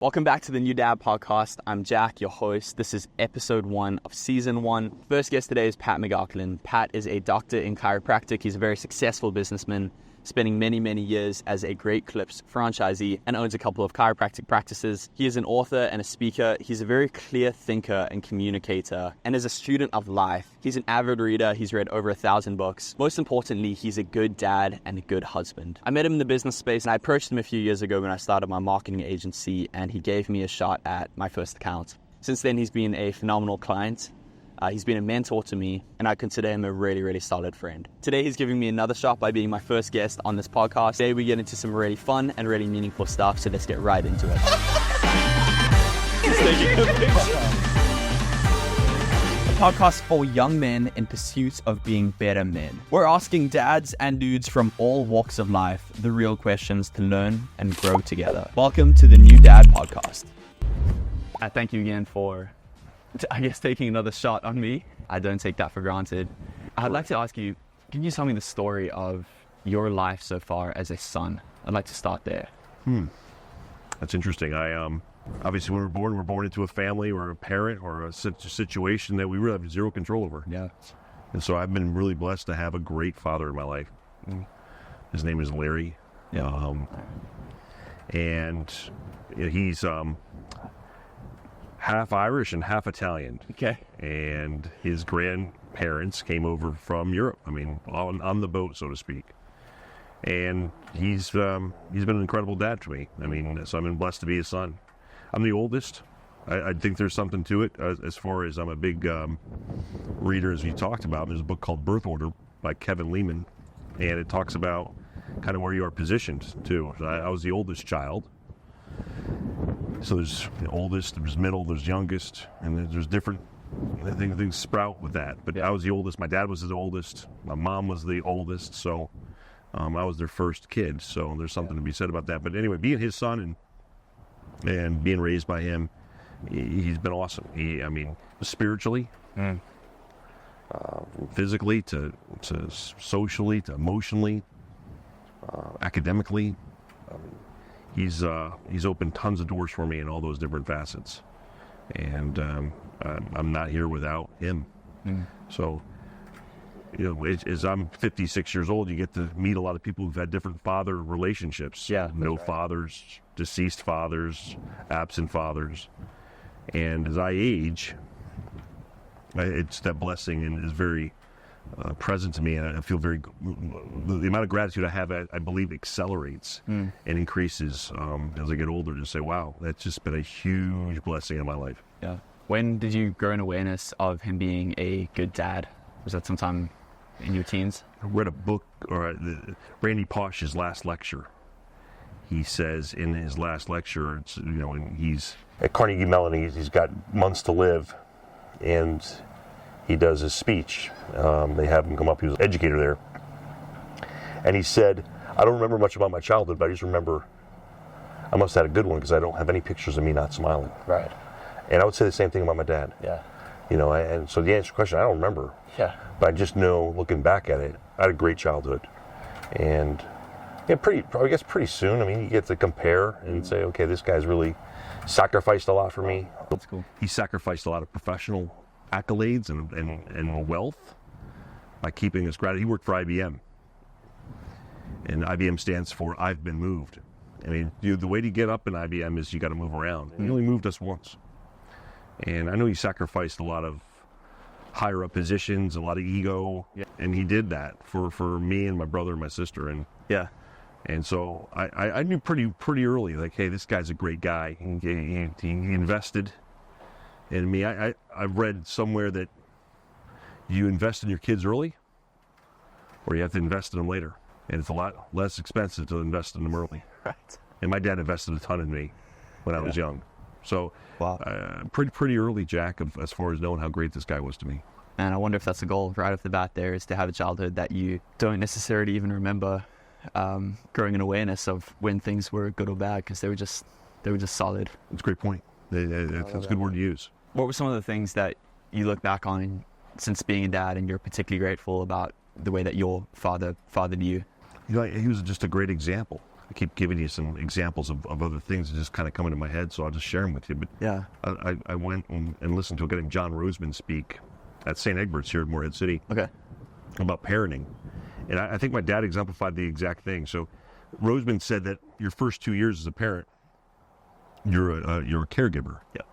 Welcome back to the New Dad Podcast. I'm Jack, your host. This is episode 1 of season 1. First guest today is Pat Mclaughlin. Pat is a doctor in chiropractic. He's a very successful businessman, spending many years as a Great Clips franchisee and owns a couple of chiropractic practices. He is an author and a speaker. He's a very clear thinker and communicator, and is a student of life. He's an avid reader. He's read over 1,000 books. Most importantly, he's a good dad and a good husband. I met him in the business space, and I approached him a few years ago when I started my marketing agency, and he gave me a shot at my first account. Since then, he's been a phenomenal client. He's been a mentor to me, and I consider him a really solid friend. Today, he's giving me another shot by being my first guest on this podcast. Today, we get into some really fun and really meaningful stuff, so let's get right into it. He's taking a picture. A podcast for young men in pursuit of being better men. We're asking dads and dudes from all walks of life the real questions to learn and grow together. Welcome to the New Dad Podcast. Thank you again for taking another shot on me. I don't take that for granted. I'd like to ask you, can you tell me the story of your life so far as a son? I'd like to start there. That's interesting. Obviously when we're born into a family or a parent or a situation that we really have zero control over. Yeah. And so I've been really blessed to have a great father in my life. His name is Larry. Yeah. And he's half Irish and half Italian. Okay. And his grandparents came over from Europe. I mean, on the boat, so to speak. And he's been an incredible dad to me. I mean, so I've been blessed to be his son. I'm the oldest. I think there's something to it as far as I'm a big reader, as we talked about. There's a book called Birth Order by Kevin Leman, and it talks about kind of where you are positioned too. I was the oldest child. So there's the oldest, there's middle, there's youngest, and then there's different things sprout with that. But I was the oldest. My dad was the oldest. My mom was the oldest. So I was their first kid. So there's something to be said about that. But anyway, being his son and being raised by him, he's been awesome. Spiritually, physically, to socially, to emotionally, academically. He's opened tons of doors for me in all those different facets, and I'm not here without him. So, as I'm 56 years old, you get to meet a lot of people who've had different father relationships. Yeah, no right. fathers, deceased fathers, absent fathers, and as I age, it's that blessing and is very present to me, and I feel the amount of gratitude I have, I believe, accelerates and increases as I get older. To say, wow, that's just been a huge blessing in my life. Yeah. When did you grow an awareness of him being a good dad? Was that sometime in your teens? I read a book, Randy Pausch's last lecture. He says in his last lecture, he's at Carnegie Mellon, he's got months to live, and he does his speech. They have him come up. He was an educator there. And he said, I don't remember much about my childhood, but I just remember I must have had a good one because I don't have any pictures of me not smiling. Right. And I would say the same thing about my dad. Yeah. And so the answer to the question, I don't remember. Yeah. But I just know, looking back at it, I had a great childhood. And pretty soon, you get to compare and say, okay, this guy's really sacrificed a lot for me. That's cool. He sacrificed a lot of professional accolades and wealth by keeping his gratitude. He worked for IBM, and IBM stands for I've been moved. The way to get up in IBM is you got to move around. And he only moved us once, and I know he sacrificed a lot of higher up positions, a lot of ego, and he did that for me and my brother and my sister. And so I knew pretty early, like, hey, this guy's a great guy. He invested in me. I've read somewhere that you invest in your kids early, or you have to invest in them later. And it's a lot less expensive to invest in them early. Right. And my dad invested a ton in me when I was young. So wow. Pretty early, Jack, as far as knowing how great this guy was to me. And I wonder if that's the goal right off the bat there, is to have a childhood that you don't necessarily even remember, growing an awareness of when things were good or bad, because they were just solid. That's a great point. That's a good word to use. What were some of the things that you look back on since being a dad and you're particularly grateful about the way that your father fathered you? He was just a great example. I keep giving you some examples of other things that just kind of come into my head, so I'll just share them with you. But Yeah. I went and listened to a guy named John Roseman speak at St. Egbert's here in Morehead City Okay. about parenting. And I think my dad exemplified the exact thing. So Roseman said that your first 2 years as a parent, you're a caregiver. Yep.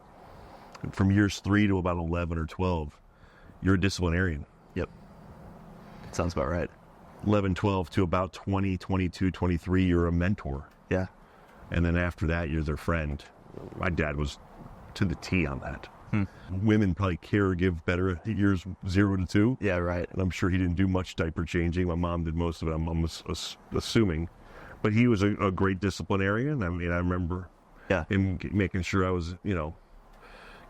From years 3 to about 11 or 12, you're a disciplinarian. Yep. Sounds about right. 11, 12 to about 20, 22, 23, you're a mentor. Yeah. And then after that, you're their friend. My dad was to the T on that. Women probably caregive better at years 0 to 2. Yeah, right. And I'm sure he didn't do much diaper changing. My mom did most of it, I'm assuming. But he was a great disciplinarian. I mean, I remember him making sure I was,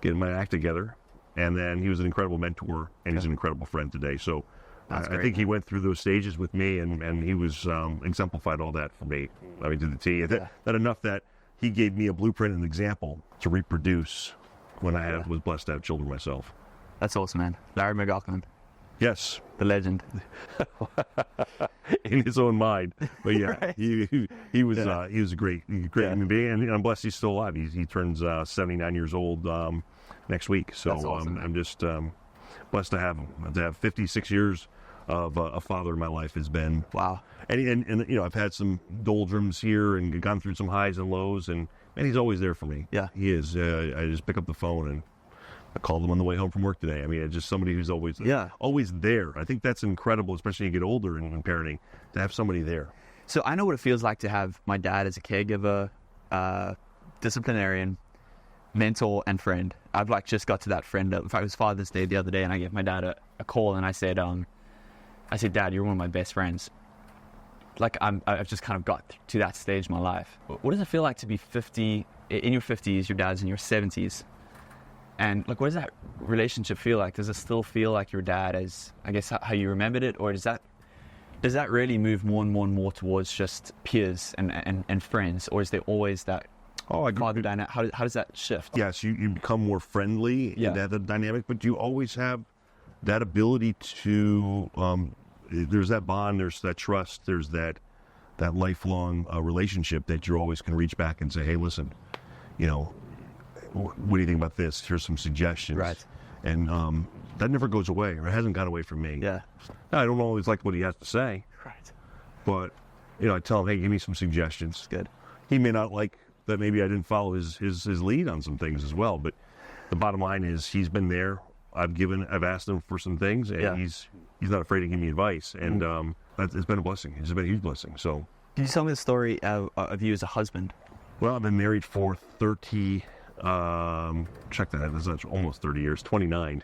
getting my act together. And then he was an incredible mentor, and he's an incredible friend today. So I think he went through those stages with me, and he was exemplified all that for me. I mean, to the T. That enough that he gave me a blueprint and an example to reproduce when I was blessed to have children myself. That's awesome, man. Larry Mclaughlin, Yes. the legend. In his own mind. But yeah, Right. he was a great human being, and I'm blessed he's still alive. He turns 79 years old next week. So That's awesome, I'm just blessed to have him. To have 56 years of a father in my life has been Wow. And I've had some doldrums here and gone through some highs and lows, and he's always there for me. Yeah. He is. I just pick up the phone and I called him on the way home from work today. I mean, it's just somebody who's always there. I think that's incredible, especially when you get older in parenting, to have somebody there. So I know what it feels like to have my dad as a caregiver, disciplinarian, mentor, and friend. I've just got to that friend. In fact, it was Father's Day the other day, and I gave my dad a call, and I said, Dad, you're one of my best friends. I've just kind of got to that stage in my life. What does it feel like to be 50, in your 50s, your dad's in your 70s? And what does that relationship feel like? Does it still feel like your dad as, I guess, how you remembered it? Or does that really move more and more towards just peers and friends? Or is there always that father dynamic? How does that shift? Yes, you become more friendly in that dynamic, but you always have that ability to, there's that bond, there's that trust, there's that lifelong relationship that you always can reach back and say, hey, listen, what do you think about this? Here's some suggestions. Right. And that never goes away, or it hasn't gone away from me. Yeah. Now, I don't always like what he has to say. Right. But, I tell him, hey, give me some suggestions. Good. He may not like that maybe I didn't follow his lead on some things as well. But the bottom line is he's been there. I've asked him for some things, and he's not afraid to give me advice. And it's been a blessing. It's been a huge blessing. So, Can you tell me the story of you as a husband? Well, I've been married for 30, check that out, that's almost 30 years, 29,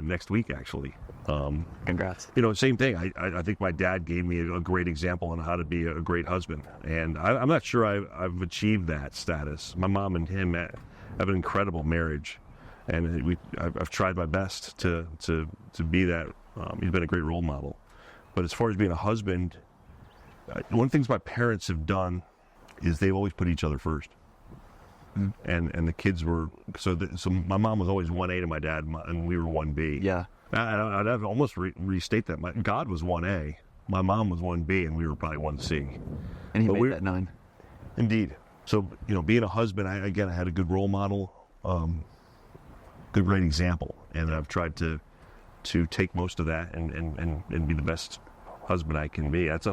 next week, actually. Congrats. Same thing. I think my dad gave me a great example on how to be a great husband. And I'm not sure I've achieved that status. My mom and him have an incredible marriage. And I've tried my best to be that. He's been a great role model. But as far as being a husband, one of the things my parents have done is they've always put each other first. And the kids were, so my mom was always 1A to my dad, and we were 1B. Yeah. I'd have to almost restate that. God was 1A, my mom was 1B, and we were probably 1C. And he made that 9. Indeed. So, being a husband, I had a good role model, great example, and I've tried to take most of that and be the best husband I can be. That's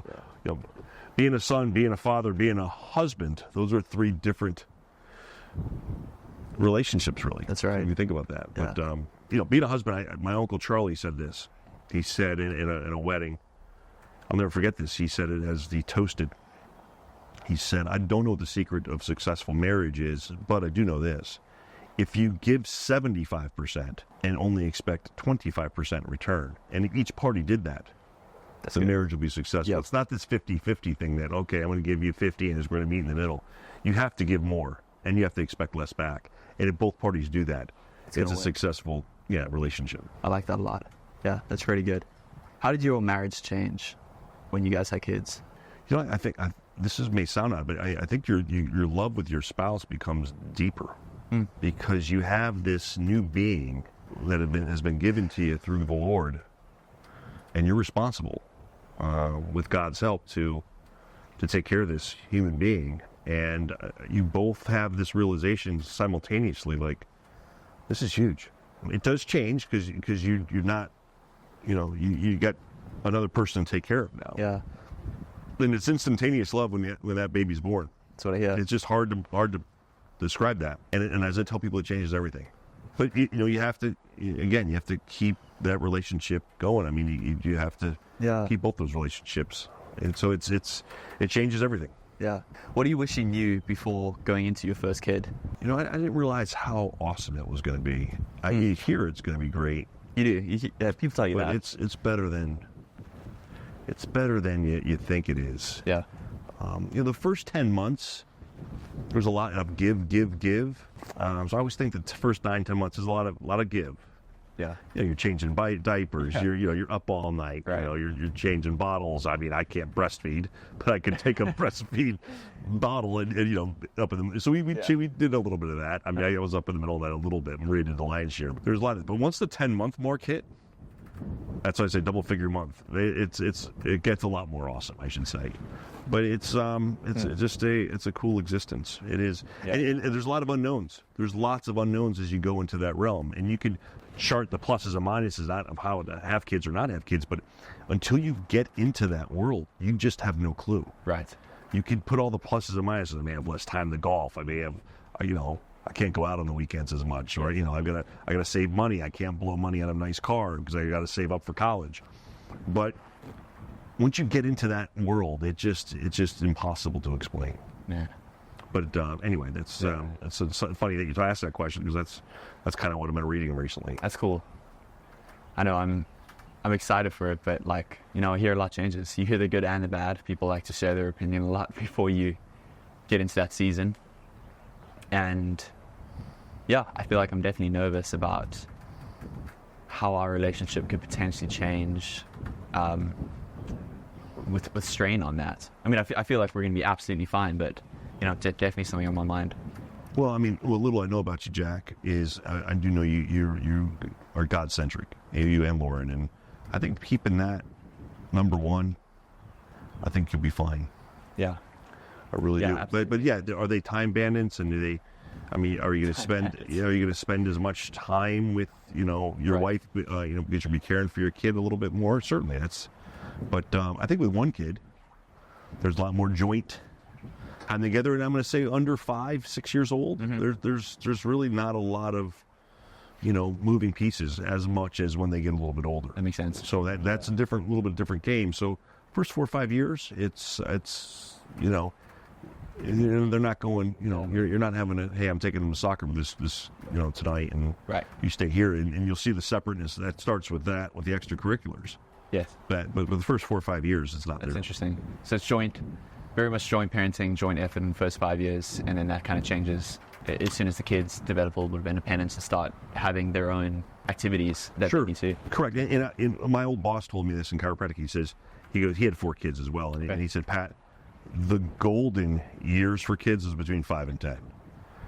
being a son, being a father, being a husband. Those are 3 different relationships, really. That's right. When you think about that. Yeah. But being a husband, my uncle Charlie said this. He said in a wedding, I'll never forget this. He said it as he toasted. He said, I don't know what the secret of successful marriage is, but I do know this. If you give 75% and only expect 25% return, and if each party did that, the marriage will be successful. Yep. It's not this 50-50 thing that, okay, I'm going to give you 50 and we're going to meet in the middle. You have to give more, and you have to expect less back. And if both parties do that, it's a successful relationship. I like that a lot. Yeah, that's pretty good. How did your marriage change when you guys had kids? I think this may sound odd, but I think your love with your spouse becomes deeper because you have this new being that has been given to you through the Lord, and you're responsible with God's help to to take care of this human being. And you both have this realization simultaneously, like, this is huge. It does change because you're not, you got another person to take care of now. Yeah. And it's instantaneous love when that baby's born. That's what I hear. It's just hard to describe that. And as I tell people, it changes everything. But you have to, again, you have to keep that relationship going. I mean, you have to keep both those relationships, and so it changes everything. Yeah. What do you wish you knew before going into your first kid? I didn't realize how awesome it was going to be. You hear it's going to be great. You do. People tell you but that. It's better than you think it is. Yeah. The first 10 months, there's a lot of give. So I always think that the first 9-10 months is a lot of give. Yeah. You're changing diapers. Yeah. You're up all night. Right. You're changing bottles. I mean, I can't breastfeed, but I can take a breastfeed bottle and up in the. So we did a little bit of that. I mean, I was up in the middle of that a little bit. Maria did the lion's share. There's a lot of. But once the 10-month mark hit, that's why I say double figure month. It gets a lot more awesome, I should say. But it's just a cool existence. It is, and there's a lot of unknowns. There's lots of unknowns as you go into that realm, and you can chart the pluses and minuses out of how to have kids or not have kids. But until you get into that world, you just have no clue. Right. You can put all the pluses and minuses. I may have less time to golf. I may have, I can't go out on the weekends as much, or I gotta save money. I can't blow money on a nice car because I gotta save up for college. But once you get into that world, it's just impossible to explain. Yeah. But anyway, that's funny that you asked that question, because that's kind of what I've been reading recently. That's cool. I know I'm excited for it, but I hear a lot changes. You hear the good and the bad. People like to share their opinion a lot before you get into that season. And yeah, I feel like I'm definitely nervous about how our relationship could potentially change with strain on that. I mean, I feel like we're going to be absolutely fine, but definitely something on my mind. Well, I mean, what little I know about you, Jack, is I do know you are God-centric, you and Lauren, and I think keeping that number one, I think you'll be fine. Yeah. I really do. Absolutely. But yeah, are they time bandits, and are you going to spend are you going to spend as much time with your wife because you'll be caring for your kid a little bit more? Certainly, but I think with one kid, there's a lot more joint time together, and I'm going to say under 5-6 years old, there's really not a lot of moving pieces as much as when they get a little bit older. That makes sense. So that's a little bit different game. So first 4 or 5 years, it's they're not going, you're not having hey, I'm taking them to soccer this tonight, and right. You stay here, and you'll see the separateness that starts with the extracurriculars. Yes. But the first 4 or 5 years, it's not That's there. Interesting. So it's very much joint parenting, joint effort in the first 5 years, and then that kind of changes as soon as the kids develop a little bit of independence and start having their own activities that they need to. Correct. And my old boss told me this in chiropractic. He had 4 kids as well, and he said, Pat, the golden years for kids is between 5 and 10.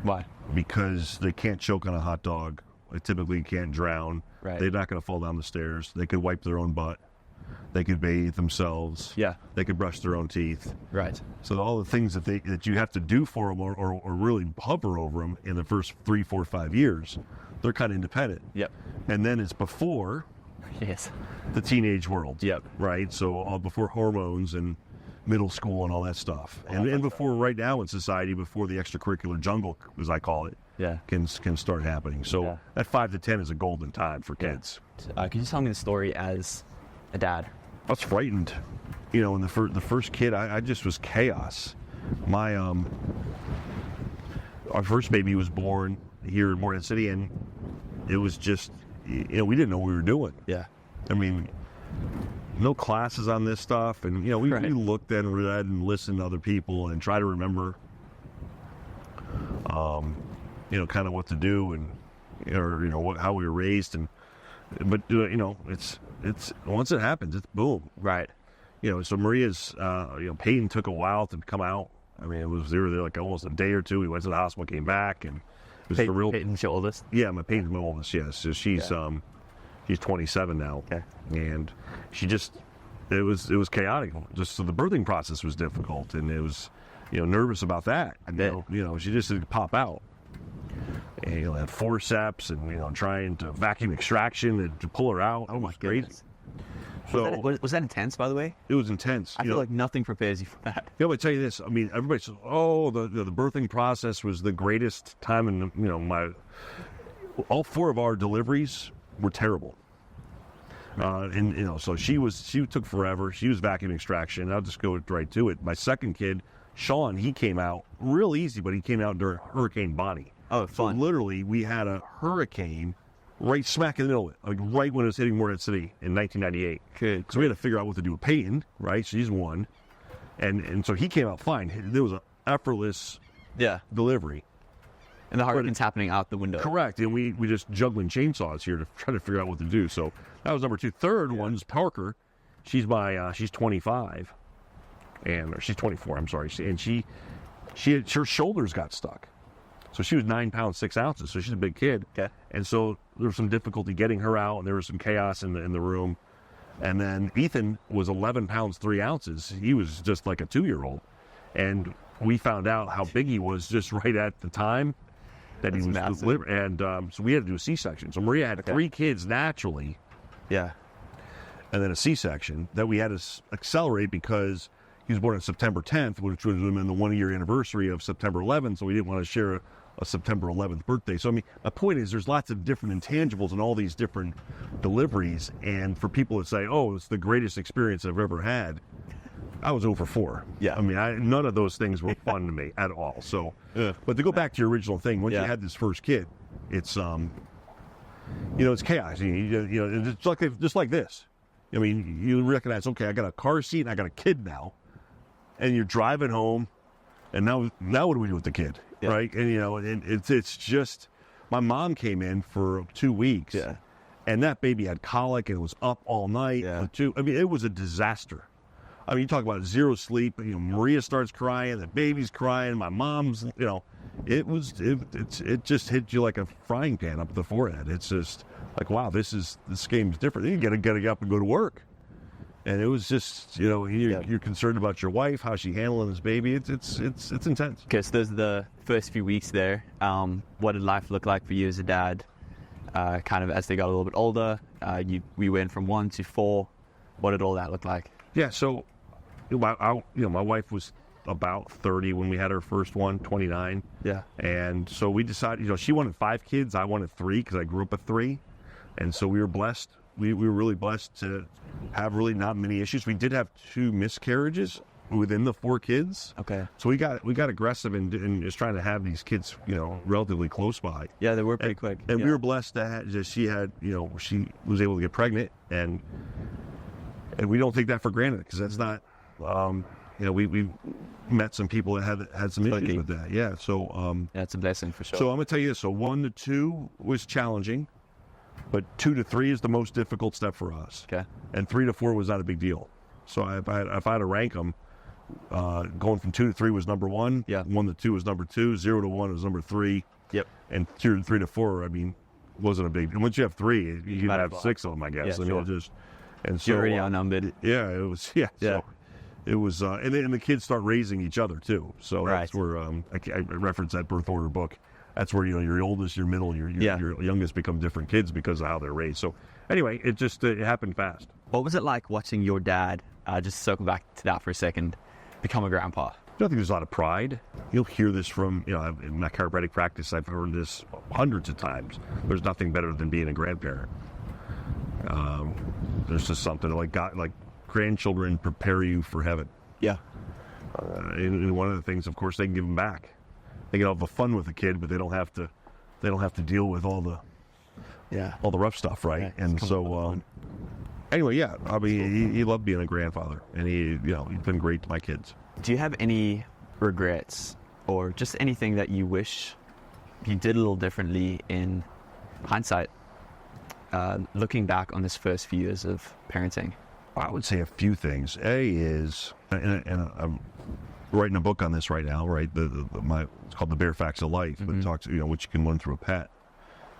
Why? Because they can't choke on a hot dog. They typically can't drown. Right. They're not going to fall down the stairs. They could wipe their own butt. They could bathe themselves. Yeah. They could brush their own teeth. Right. So all the things that you have to do for them or really hover over them in the first 3, 4, 5 years, they're kind of independent. Yep. And then it's before the teenage world. Yep. Right? So before hormones and middle school and all that stuff. And before right now in society, before the extracurricular jungle, as I call it, can start happening. So that 5 to 10 is a golden time for kids. Can you tell me the story as a dad? I was frightened. In the first kid, I just was chaos. My our first baby was born here in Morehead City, and it was just, we didn't know what we were doing. Yeah. I mean, no classes on this stuff, and we looked and read and listened to other people and try to remember, kind of what to do and how we were raised, but it's once it happens, it's boom. Right. So Maria's, Peyton took a while to come out. I mean, they were there like almost a day or two. We went to the hospital, came back, and it was Peyton's your oldest? Yeah, Peyton's my oldest. Yes, so she's 27 now. Okay. And she just it was chaotic. Just so the birthing process was difficult, and it was, nervous about that. She just didn't pop out. And had forceps and trying to vacuum extraction and to pull her out. Oh my goodness! So was that intense, by the way? It was intense. I feel like nothing prepares you for that. Yeah, but I tell you this. I mean, everybody says, "Oh, the birthing process was the greatest time in all 4 of our deliveries were terrible." So she took forever. She was vacuum extraction. I'll just go right to it. My second kid, Sean, he came out real easy, but he came out during Hurricane Bonnie. Oh, fun. So literally, we had a hurricane right smack in the middle of it, like right when it was hitting Morehead City in 1998. Good. So we had to figure out what to do with Peyton, right? She's 1. And so he came out fine. There was an effortless delivery. And the hurricane's happening out the window. Correct. And we just juggling chainsaws here to try to figure out what to do. So that was number 2. Third one's Parker. She's 25. Or she's 24, I'm sorry. And her shoulders got stuck. So she was 9 pounds, 6 ounces. So she's a big kid. Okay. And so there was some difficulty getting her out, and there was some chaos in the room. And then Ethan was 11 pounds, 3 ounces. He was just like a 2-year-old. And we found out how big he was just right at the time that he was delivered. And so we had to do a C-section. So Maria had 3 kids naturally. Yeah. And then a C-section that we had to accelerate because he was born on September 10th, which was in the 1-year anniversary of September 11th. So we didn't want to share a September 11th birthday. So, I mean, my point is there's lots of different intangibles in all these different deliveries. And for people to say, oh, it's the greatest experience I've ever had, I was 0 for 4. Yeah. I mean, none of those things were fun to me at all. So, but to go back to your original thing, once you had this first kid, it's, it's chaos. It's just like this. I mean, you recognize, okay, I got a car seat and I got a kid now. And you're driving home, and now what do we do with the kid, right? And it's just, my mom came in for 2 weeks, and that baby had colic and it was up all night. It was a disaster. I mean, you talk about 0 sleep. Maria starts crying, the baby's crying, my mom's, it just hit you like a frying pan up the forehead. It's just like, wow, this game's different. You got to get up and go to work. And it was just, you're concerned about your wife, how she handling this baby. It's intense. Okay, so those are the first few weeks there. What did life look like for you as a dad? Kind of as they got a little bit older, we went from 1 to 4. What did all that look like? Yeah, so my wife was about 30 when we had her first one, 29. Yeah. And so we decided, she wanted 5 kids. I wanted 3 because I grew up with 3. And so we were blessed. We were really blessed to have really not many issues. We did have 2 miscarriages within the 4 kids. Okay. So we got aggressive in just trying to have these kids, relatively close by. Yeah, they were pretty quick. And we were blessed that she was able to get pregnant, and we don't take that for granted because that's not, we met some people that had some issues with that. Yeah. So that's a blessing for sure. So I'm gonna tell you this. So 1 to 2 was challenging. But 2 to 3 is the most difficult step for us. Okay. And 3 to 4 was not a big deal. So if I had to rank them, going from 2 to 3 was number 1. Yeah. 1 to 2 was number 2. 0 to 1 was number 3. Yep. And 3 to 4, wasn't a big. And once you have 3, you can have 6 of them, I guess. Yeah, sure. And so you're already outnumbered. Yeah, it was. Yeah. So it was, and the kids start raising each other too. So that's where I reference that birth order book. That's where your oldest, your middle, your youngest become different kids because of how they're raised. So anyway, it happened fast. What was it like watching your dad, just circle back to that for a second, become a grandpa? I think there's a lot of pride. You'll hear this from, in my chiropractic practice, I've heard this hundreds of times. There's nothing better than being a grandparent. There's just something like grandchildren prepare you for heaven. Yeah. And one of the things, of course, they can give them back. They can have the fun with the kid, but they don't have to deal with all the rough stuff, right? Yeah, and so anyway, he loved being a grandfather, and he's been great to my kids. Do you have any regrets or just anything that you wish you did a little differently in hindsight, looking back on this first few years of parenting? I would say a few things. A is, and I'm writing a book on this right now, right? It's called The Bare Facts of Life, but it talks, which you can learn through a pet.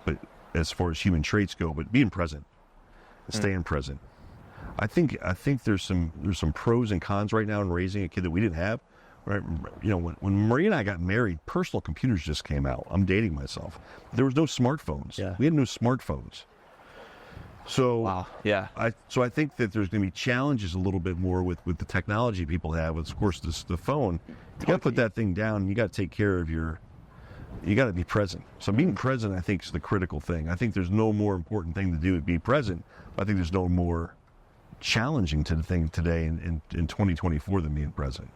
But as far as human traits go, but being present, staying present. I think there's some pros and cons right now in raising a kid that we didn't have. Right? You know, when Marie and I got married, personal computers just came out. I'm dating myself. There was no smartphones. Yeah. We had no smartphones. So Wow. Yeah. I think that there's going to be challenges a little bit more with the technology people have. With, of course, the phone. You got to put that thing down. And you got to take care of you got to be present. So being present, I think, is the critical thing. I think there's no more important thing to do than be present. I think there's no more challenging to the thing today in 2024 than being present.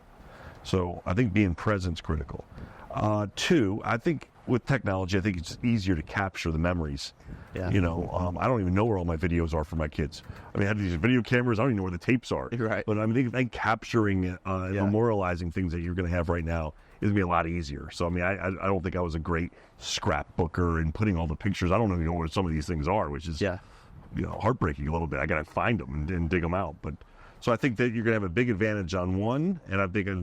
So I think being present is critical. Two, I think with technology, I think it's easier to capture the memories. Yeah. You know, I don't even know where all my videos are for my kids. I mean, I have these video cameras. I don't even know where the tapes are. Right. But I think capturing it, memorializing things that you're going to have right now is going to be a lot easier. So, I mean, I don't think I was a great scrapbooker and putting all the pictures. I don't even know where some of these things are, which is, heartbreaking a little bit. I got to find them and dig them out. But so I think that you're going to have a big advantage on one, and I think a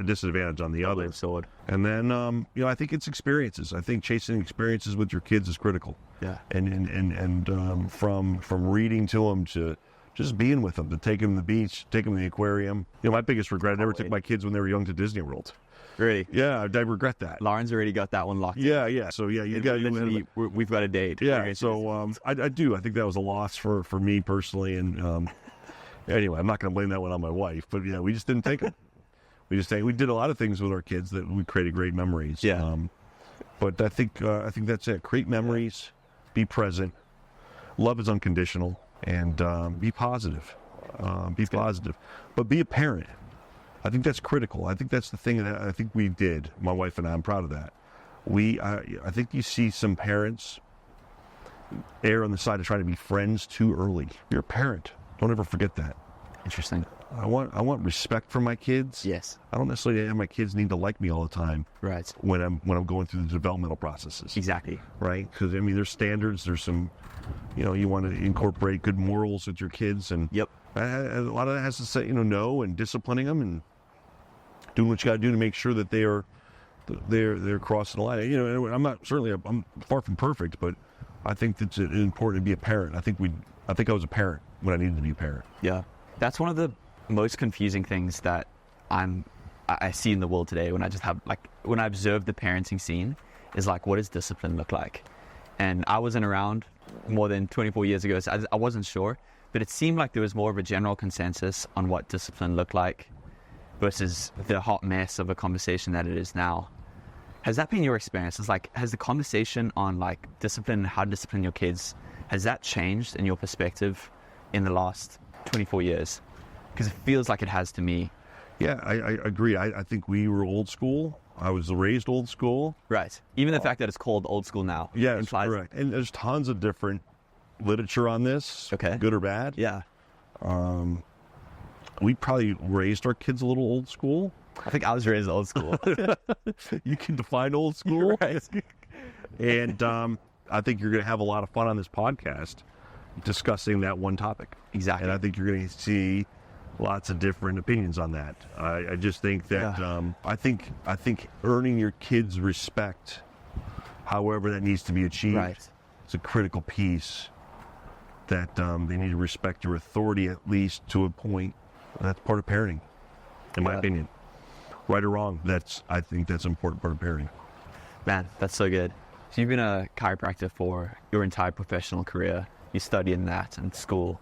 disadvantage on the other. Sword. And then, I think it's experiences. I think chasing experiences with your kids is critical. Yeah. And from reading to them to just being with them, to take them to the beach, take them to the aquarium. You know, my biggest regret, I never took my kids when they were young to Disney World. Really? Yeah, I regret that. Lauren's already got that one locked. Yeah. So you got we've got a date. Yeah. So I do. I think that was a loss for me personally, and anyway, I'm not going to blame that one on my wife, but yeah, we just didn't take them. We did a lot of things with our kids that we created great memories. Yeah. But I think that's it. Create memories, be present. Love is unconditional, and be positive. Positive, but be a parent. I think that's critical. I think that's the thing that I think we did. My wife and I'm proud of that. I think you see some parents err on the side of trying to be friends too early. You're a parent. Don't ever forget that. Interesting. I want respect for my kids. Yes. I don't necessarily have my kids need to like me all the time. Right. When I'm going through the developmental processes. Exactly. Right. Because I mean, there's standards. There's some, you want to incorporate good morals with your kids, and yep. A lot of that has to say, no, and disciplining them and doing what you got to do to make sure that they're crossing the line. I'm far from perfect, but I think it's important to be a parent. I think I was a parent when I needed to be a parent. Yeah. That's one of the most confusing things that I see in the world today when I observe the parenting scene is like, what does discipline look like? And I wasn't around more than 24 years ago, so I wasn't sure, but it seemed like there was more of a general consensus on what discipline looked like versus the hot mess of a conversation that it is now. Has that been your experience? It's like, has the conversation on like discipline, how to discipline your kids, has that changed in your perspective in the last 24 years? Because it feels like it has to me. Yeah, I agree. I think we were old school. I was raised old school. Right. Even the fact that it's called old school now. Yeah, it's correct. And there's tons of different literature on this. Okay. Good or bad. Yeah. We probably raised our kids a little old school. I think I was raised old school. You can define old school. Right. And I think you're going to have a lot of fun on this podcast discussing that one topic. Exactly. And I think you're going to see lots of different opinions on that. I just think that I think earning your kids' respect, however that needs to be achieved, right, is a critical piece. That they need to respect your authority at least to a point. That's part of parenting, in my opinion. Right or wrong, I think that's an important part of parenting. Man, that's so good. So you've been a chiropractor for your entire professional career. You studied that in school.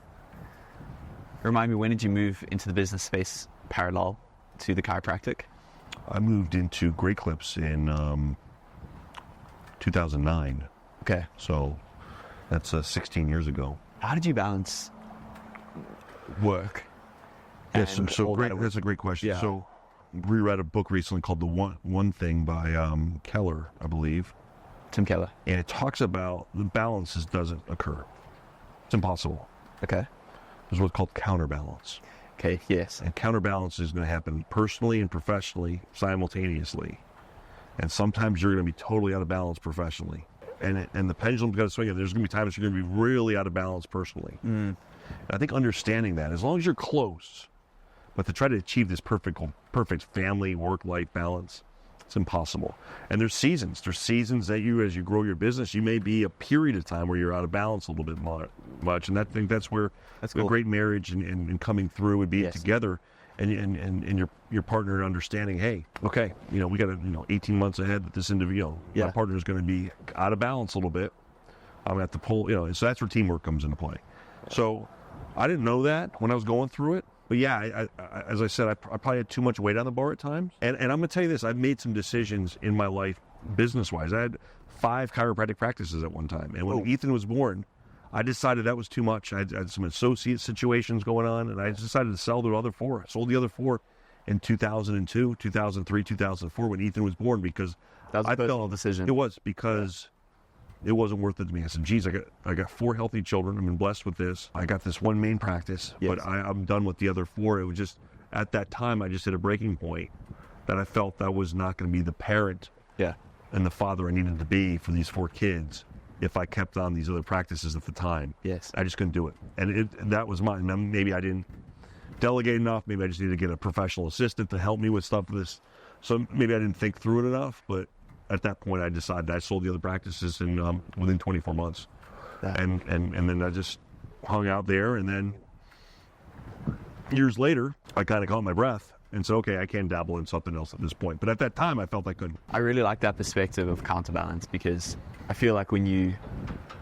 Remind me, when did you move into the business space parallel to the chiropractic? I moved into Great Clips in 2009. Okay. So that's 16 years ago. How did you balance work? Yes, so great. That's a great question. Yeah. So we read a book recently called The One Thing by Keller, I believe. Tim Keller. And it talks about the balances doesn't occur. It's impossible. Okay. There's what's called counterbalance. Okay, yes. And counterbalance is going to happen personally and professionally simultaneously. And sometimes you're going to be totally out of balance professionally. And the pendulum's got to swing. There's going to be times you're going to be really out of balance personally. And I think understanding that, as long as you're close, but to try to achieve this perfect family, work-life balance, it's impossible. And there's seasons. There's seasons that as you grow your business, you may be a period of time where you're out of balance a little bit much. And I think that's where That's a cool. great marriage and coming through would be Yes. together, and your partner understanding, hey, okay, we got 18 months ahead that this individual, Yeah. my partner is going to be out of balance a little bit. I'm going to have to pull, so that's where teamwork comes into play. So I didn't know that when I was going through it. But yeah, I as I said, I probably had too much weight on the bar at times. And I'm going to tell you this, I've made some decisions in my life business-wise. I had 5 chiropractic practices at one time. And when Ethan was born, I decided that was too much. I had some associate situations going on, and I decided to sell the other 4. I sold the other 4 in 2002, 2003, 2004 when Ethan was born because That was a personal decision. it was because it wasn't worth it to me. I said, geez, I got 4 healthy children. I've been blessed with this. I got this one main practice, Yes. but I'm done with the other 4. It was just, at that time, I just hit a breaking point that I felt I was not going to be the parent Yeah. and the father I needed to be for these 4 kids if I kept on these other practices at the time. Yes. I just couldn't do it. And that was mine. Now, maybe I didn't delegate enough. Maybe I just needed to get a professional assistant to help me with stuff like this. So maybe I didn't think through it enough, but at that point I decided I sold the other practices in within 24 months. And then I just hung out there, and then years later I kind of caught my breath and said, okay, I can dabble in something else at this point. But at that time I felt I couldn't. I really like that perspective of counterbalance, because I feel like when you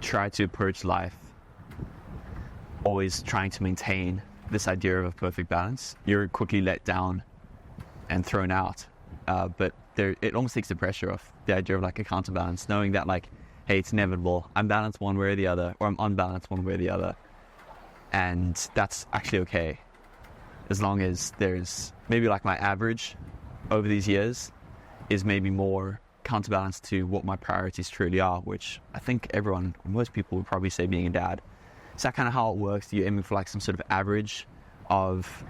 try to approach life always trying to maintain this idea of a perfect balance, you're quickly let down and thrown out. But it almost takes the pressure off the idea of like a counterbalance, knowing that like, hey, it's inevitable. I'm balanced one way or the other, or I'm unbalanced one way or the other. And that's actually okay. As long as there's maybe like my average over these years is maybe more counterbalanced to what my priorities truly are, which I think most people would probably say being a dad. Is that kind of how it works? You're aiming for like some sort of average of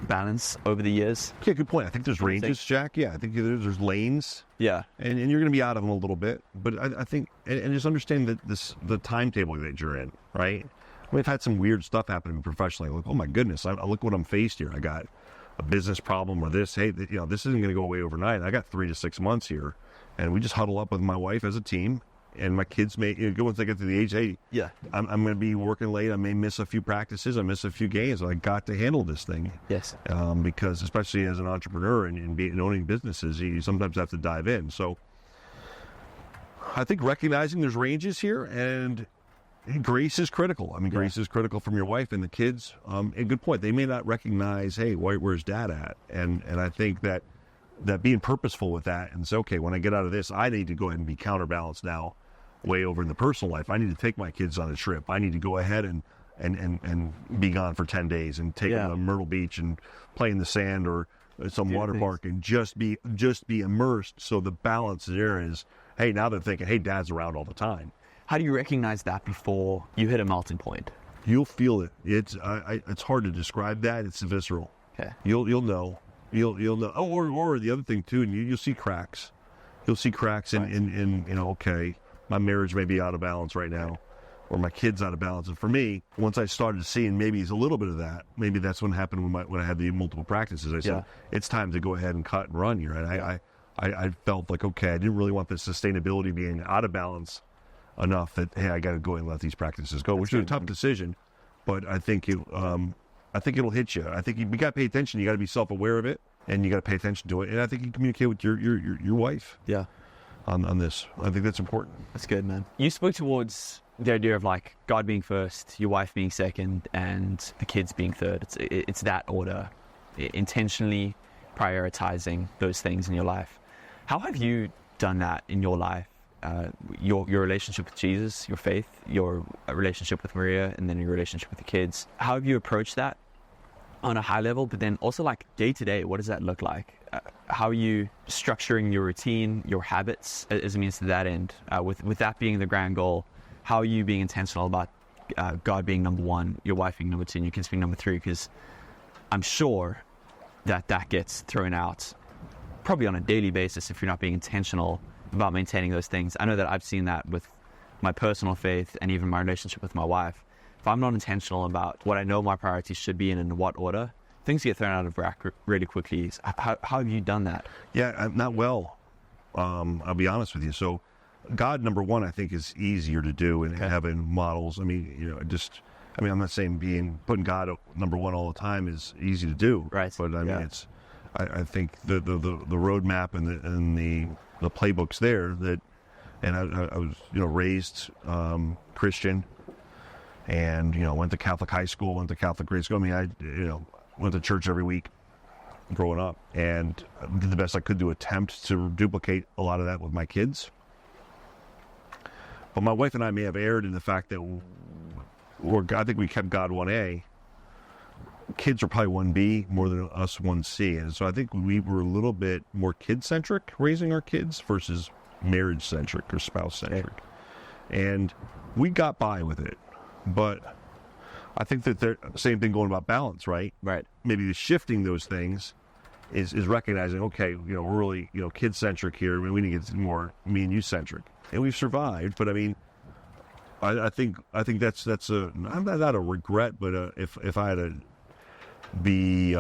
balance over the years? Yeah, good point. I think there's ranges, Jack. Yeah, I think there's lanes. Yeah. And you're going to be out of them a little bit. But I think, and just understand that the timetable that you're in, right? We've had some weird stuff happening professionally. Like, oh my goodness, I look what I'm faced here. I got a business problem or this. Hey, this isn't going to go away overnight. I got 3 to 6 months here. And we just huddle up with my wife as a team. And my kids may, once they get to the age, hey, Yeah. I'm going to be working late. I may miss a few practices. I miss a few games. I got to handle this thing. Yes. Because especially as an entrepreneur and owning businesses, you sometimes have to dive in. So I think recognizing there's ranges here, and grace is critical. I mean, grace is critical from your wife and the kids. And good point. They may not recognize, hey, where's dad at? And I think that being purposeful with that and say, okay, when I get out of this, I need to go ahead and be counterbalanced now way over in the personal life. I need to take my kids on a trip. I need to go ahead and be gone for 10 days and take them to Myrtle Beach and play in the sand or some water park and just be immersed. So the balance there is, hey, now they're thinking, hey, dad's around all the time. How do you recognize that before you hit a melting point? You'll feel it. It's hard to describe that. It's visceral. Okay. You'll know. You'll know. Oh, or the other thing too, and you'll see cracks. You'll see cracks in okay, my marriage may be out of balance right now, or my kid's out of balance. And for me, once I started seeing maybe it's a little bit of that, maybe that's what happened when I had the multiple practices. I said, it's time to go ahead and cut and run here. And I felt like, okay, I didn't really want the sustainability being out of balance enough that, hey, I got to go and let these practices go, which is a tough decision, but I think it'll hit you. I think you got to pay attention. You got to be self-aware of it, and you got to pay attention to it. And I think you communicate with your wife. Yeah. On this, I think that's important. That's good, man. You spoke towards the idea of like God being first, your wife being second, and the kids being third. It's that order, intentionally prioritizing those things in your life. How have you done that in your life? Your relationship with Jesus, your faith, your relationship with Maria, and then your relationship with the kids. How have you approached that on a high level, but then also like day to day, what does that look like? How are you structuring your routine, your habits as a means to that end? With that being the grand goal, how are you being intentional about God being number one, your wife being number two, and your kids being number three? Because I'm sure that gets thrown out probably on a daily basis if you're not being intentional about maintaining those things. I know that I've seen that with my personal faith and even my relationship with my wife. If I'm not intentional about what I know my priorities should be in what order, things get thrown out of whack really quickly. How have you done that? Yeah, not well. I'll be honest with you. So God, number one, I think is easier to do and having models. I mean, just I mean, I'm not saying putting God number one all the time is easy to do, Right. But I mean, I think the roadmap and the playbooks there that, and I was raised Christian, and went to Catholic high school, went to Catholic grade school. I mean, I went to church every week growing up, and did the best I could to attempt to duplicate a lot of that with my kids. But my wife and I may have erred in the fact that I think we kept God 1A. Kids are probably 1B more than us 1C. And so I think we were a little bit more kid-centric raising our kids versus marriage-centric or spouse-centric. And we got by with it. But I think that the same thing going about balance, right? Right. Maybe the shifting those things is recognizing, okay, we're really, kid-centric here. I mean, we need to get more me and you-centric. And we've survived, but I mean, I think that's not a regret, but if I had to be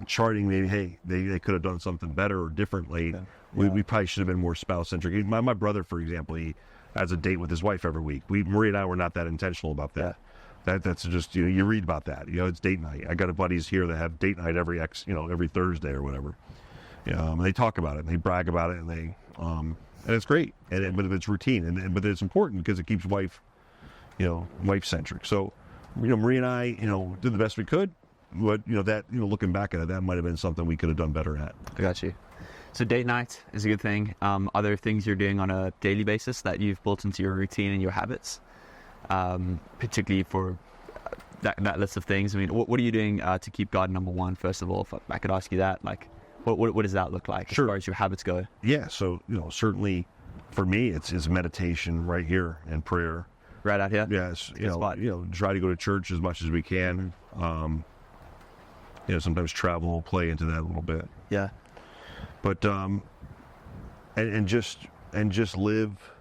charting, maybe hey, they could have done something better or differently. We probably should have been more spouse centric. My brother, for example, he has a date with his wife every week. Maria and I were not that intentional about that. That's just you read about that. It's date night. I got buddies here that have date night every Thursday or whatever. And they talk about it and they brag about it and they and it's great. But it's routine but it's important because it keeps wife centric. So, Maria and I, did the best we could, but, looking back at it, that might have been something we could have done better at. I got you. So date night is a good thing. Are there things you're doing on a daily basis that you've built into your routine and your habits, particularly for that list of things? I mean, what are you doing to keep God number one, first of all? If I could ask you that, like, what does that look like as far as your habits go? Yeah, so, certainly for me, it's meditation right here and prayer. Right out here? Yes. Try to go to church as much as we can. Sometimes travel, play into that a little bit. Yeah. But, and just live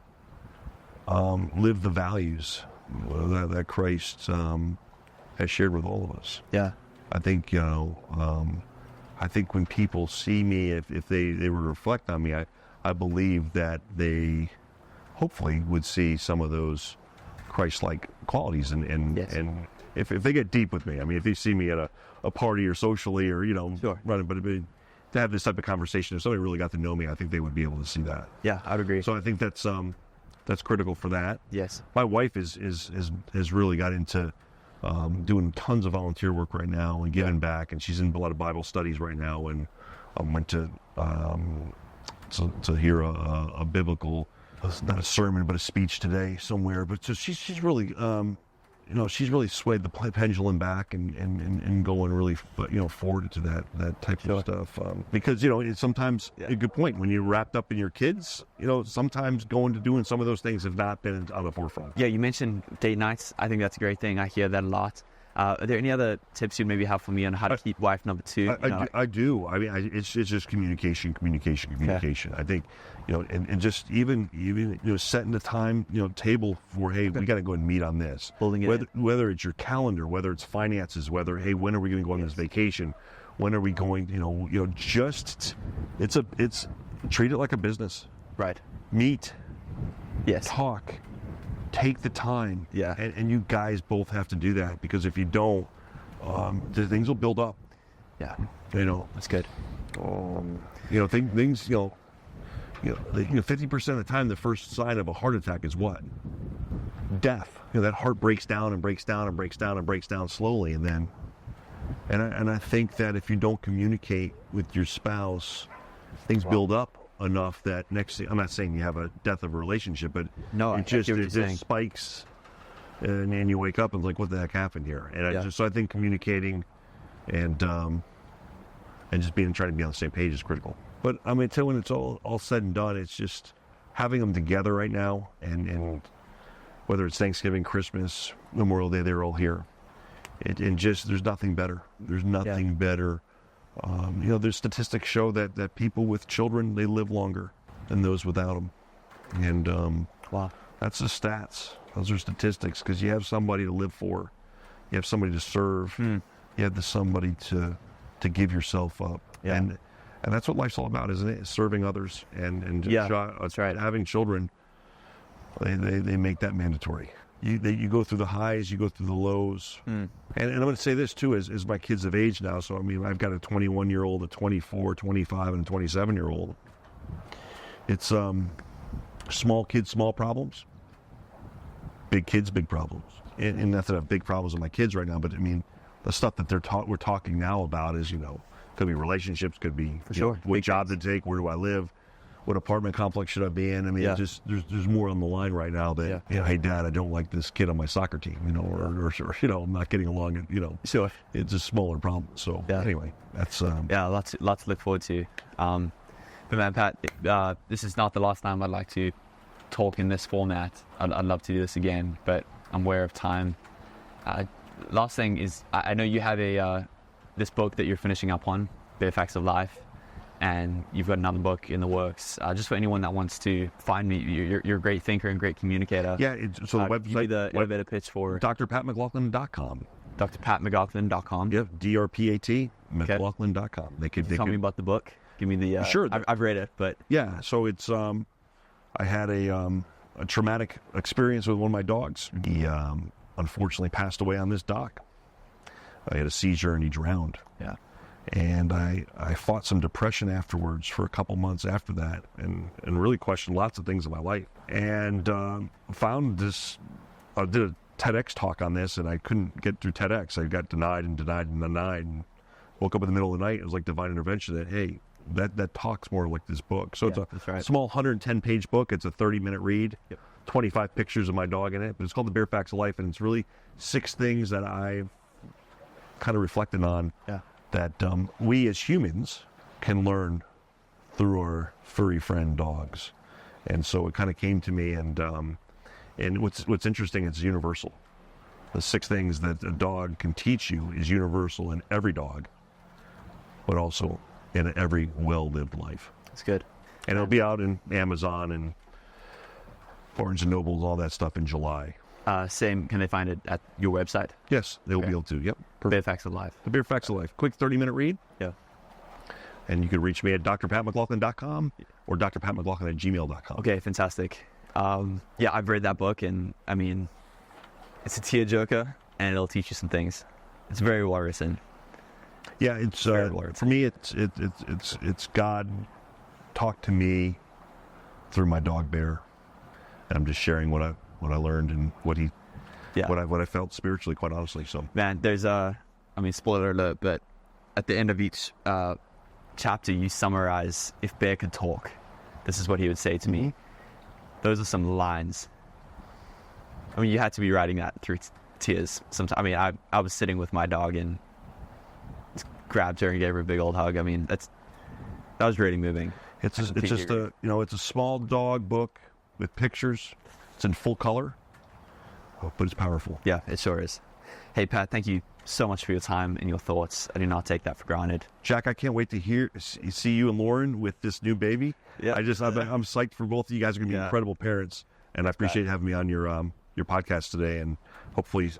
the values that Christ has shared with all of us. Yeah. I think, I think when people see me, if they were to reflect on me, I believe that they hopefully would see some of those Christ-like qualities, and if they get deep with me, I mean, if they see me at a party or socially or running, but to have this type of conversation, if somebody really got to know me, I think they would be able to see that. Yeah, I would agree. So I think that's critical for that. Yes. My wife has really got into doing tons of volunteer work right now and giving back, and she's in a lot of Bible studies right now, and went to hear a biblical. Not a sermon, but a speech today somewhere. But so she's really, she's really swayed the pendulum back and going really, forward to that type of stuff. Because it's sometimes a good point when you're wrapped up in your kids. Sometimes going to doing some of those things have not been on the forefront. Yeah, you mentioned date nights. I think that's a great thing. I hear that a lot. Are there any other tips you maybe have for me on how to keep wife number two? I do. I mean, it's just communication. Okay. I think, and just even setting the time, table for, hey, we got to go and meet on this. Building it whether it's your calendar, whether it's finances, whether, hey, when are we going to go on this vacation? When are we going? It's treat it like a business. Right. Meet. Yes. Talk. Take the time, and you guys both have to do that, because if you don't, the things will build up. Yeah, that's good. Things 50% of the time, the first sign of a heart attack is what? Death. That heart breaks down and breaks down and breaks down and breaks down slowly, and then, and I think that if you don't communicate with your spouse, things build up enough that next thing, I'm not saying you have a death of a relationship, but it just spikes, and then you wake up and it's like, what the heck happened here? And I think communicating and just trying to be on the same page is critical. But I mean, until when it's all said and done, it's just having them together right now, and whether it's Thanksgiving, Christmas, Memorial Day, they're all here. And just there's nothing better. There's nothing better. There's statistics show that people with children, they live longer than those without them. And wow, that's the stats. Those are statistics, because you have somebody to live for, you have somebody to serve, you have somebody to give yourself up. And that's what life's all about, isn't it? Serving others and that's right. Having children, they make that mandatory. you go through the highs, you go through the lows. And I'm going to say this too, as my kids have aged now. So, I mean, I've got a 21-year-old, a 24, 25, and a 27-year-old. It's small kids, small problems. Big kids, big problems. And not that I have big problems with my kids right now, but I mean, the stuff that we're talking now about is, could be relationships, could be what job to take, where do I live, what apartment complex should I be in? I mean, there's more on the line right now that, hey, Dad, I don't like this kid on my soccer team, or I'm not getting along, Sure. It's a smaller problem. So anyway, that's lots to look forward to. But man, Pat, this is not the last time I'd like to talk in this format. I'd love to do this again, but I'm aware of time. Last thing is, I know you have this book that you're finishing up on, Bare Facts of Life, and you've got another book in the works. Just for anyone that wants to find me, you're a great thinker and great communicator. Yeah, so the website, give me the elevator pitch for drpatmclaughlin.com. drpatmclaughlin.com. Yeah, DRPAT, McLaughlin.com. They could tell me about the book. Give me the sure. I've read it, but yeah. So it's I had a traumatic experience with one of my dogs. He unfortunately passed away on this dock. I had a seizure and he drowned. Yeah. And I fought some depression afterwards for a couple months after that, and really questioned lots of things in my life. And found this. I did a TEDx talk on this, and I couldn't get through TEDx. I got denied, and woke up in the middle of the night. It was like divine intervention that, hey, that talks more like this book. So it's a small 110-page book. It's a 30-minute read. Yep. 25 pictures of my dog in it. But it's called The Bare Facts of Life, and it's really 6 things that I've kind of reflected on that we as humans can learn through our furry friend dogs. And so it kind of came to me, and what's interesting, it's universal. The 6 things that a dog can teach you is universal in every dog, but also in every well-lived life. That's good. And it'll be out in Amazon and Barnes & Noble and all that stuff in July. Same, can they find it at your website? Yes, they'll be able to, yep. Bare Facts of Life. The Bare Facts of Life. Quick 30-minute read. Yeah. And you can reach me at drpatmclaughlin.com or drpatmclaughlin@gmail.com. Okay, fantastic. I've read that book, and I mean, it's a tearjerker, and it'll teach you some things. It's very well written. Yeah, it's for me. It's God talked to me through my dog Bear, and I'm just sharing what I learned and what I felt spiritually, quite honestly. So, man, there's spoiler alert, but at the end of each chapter, you summarize, if Bear could talk, this is what he would say to me. Those are some lines. I mean, you had to be writing that through tears. Sometimes, I mean, I was sitting with my dog and grabbed her and gave her a big old hug. I mean, that was really moving. It's a small dog book with pictures. It's in full color, but it's powerful. Yeah, it sure is. Hey, Pat, thank you so much for your time and your thoughts. I do not take that for granted. Jack, I can't wait to see you and Lauren with this new baby. Yeah, I'm psyched for both of you guys. Are going to be incredible parents, and I appreciate having me on your podcast today. And hopefully,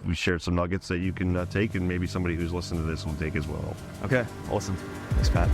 we shared some nuggets that you can take, and maying somebody who's listening to this will take as well. Okay, awesome. Thanks, Pat.